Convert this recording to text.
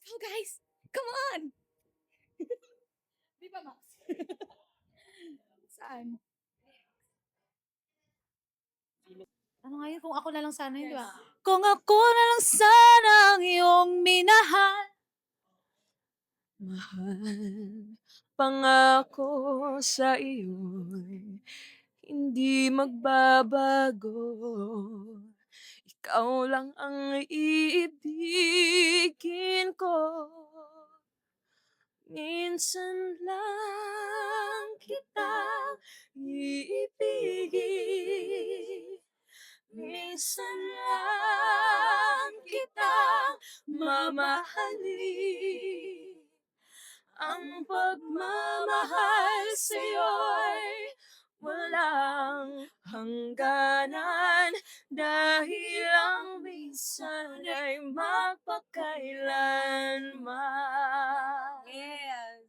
Go guys! Come on! Di ba, Max? Saan? Ano nga yun? Kung ako na lang sana yun, di ba? Kung ako na lang sana ang iyong minahal. Mahal, pangako sa iyo'y hindi magbabago. Ikaw lang ang iibigin ko. Minsan lang kitang iibigin. Minsan lang kitang mamahalin. Ang pagmamahal sa'yo'y walang hangganan. Dahil ang minsan ay magpakailanman. Yes.